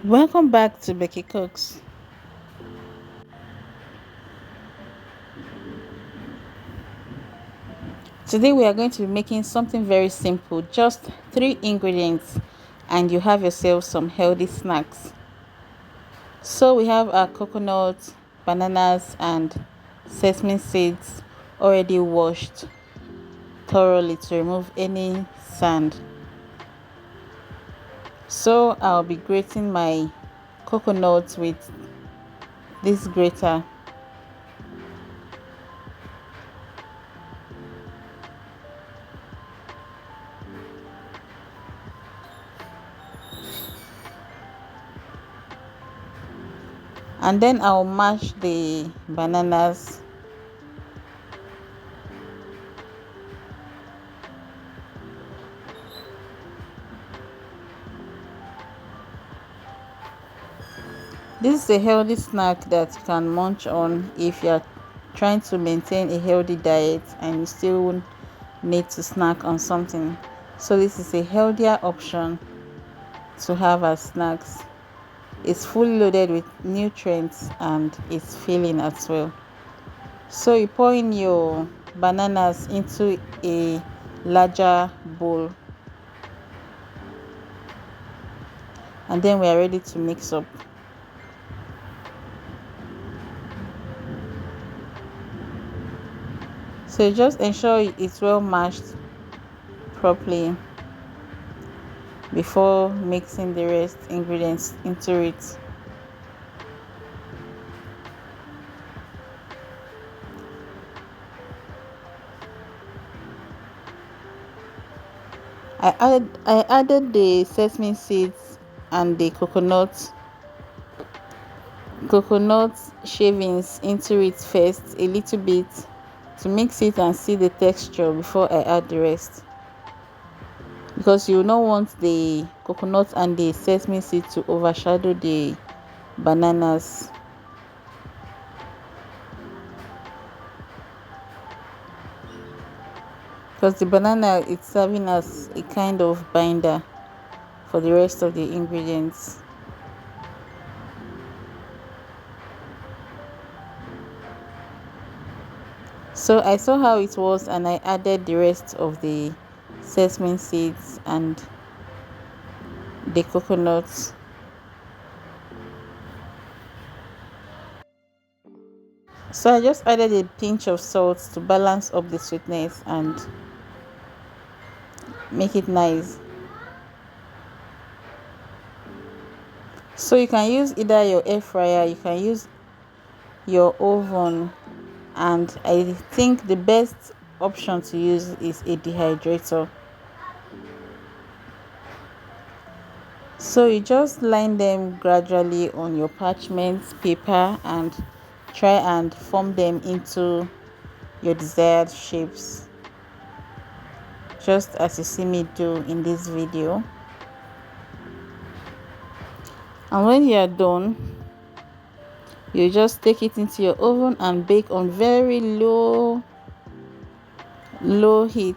Welcome back to Becky Cooks. Today we are going to be making something very simple, just three ingredients, and you have yourself some healthy snacks. So we have our coconut, bananas, and sesame seeds already washed thoroughly to remove any sand. So I'll be grating my coconut with this grater. And then I'll mash the bananas. This is a healthy snack that you can munch on if you're trying to maintain a healthy diet and you still need to snack on something. So this is a healthier option to have as snacks. It's fully loaded with nutrients and it's filling as well. So you pour in your bananas into a larger bowl, and then we are ready to mix up. So just ensure it's well mashed properly before mixing the rest ingredients into it. I added the sesame seeds and the coconut shavings into it first a little bit to mix it and see the texture before I add the rest, because you don't want the coconut and the sesame seed to overshadow the bananas. Because the banana is serving as a kind of binder for the rest of the ingredients. So I saw how it was and I added the rest of the sesame seeds and the coconuts. So I just added a pinch of salt to balance up the sweetness and make it nice. So you can use either your air fryer, you can use your oven, and I think the best option to use is a dehydrator. So you just line them gradually on your parchment paper and try and form them into your desired shapes, just as you see me do in this video. And when you are done, you just take it into your oven and bake on very low heat.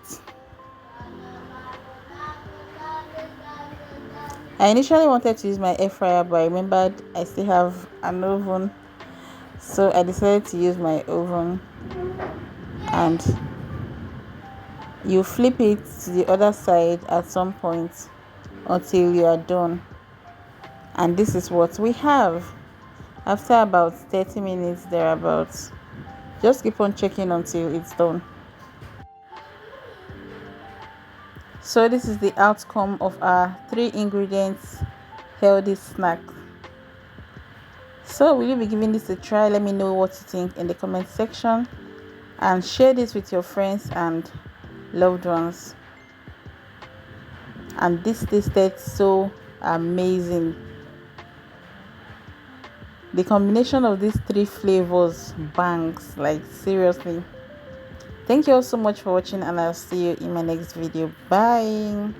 I initially wanted to use my air fryer, but I remembered I still have an oven, so I decided to use my oven. And you flip it to the other side at some point until you are done. And this is what we have after about 30 minutes thereabouts. Just keep on checking until it's done. So this is the outcome of our 3 ingredients healthy snack. So will you be giving this a try? Let me know what you think in the comment section, and share this with your friends and loved ones. And this tasted so amazing. The combination of these 3 flavors bangs, like seriously. Thank you all so much for watching, and I'll see you in my next video. Bye.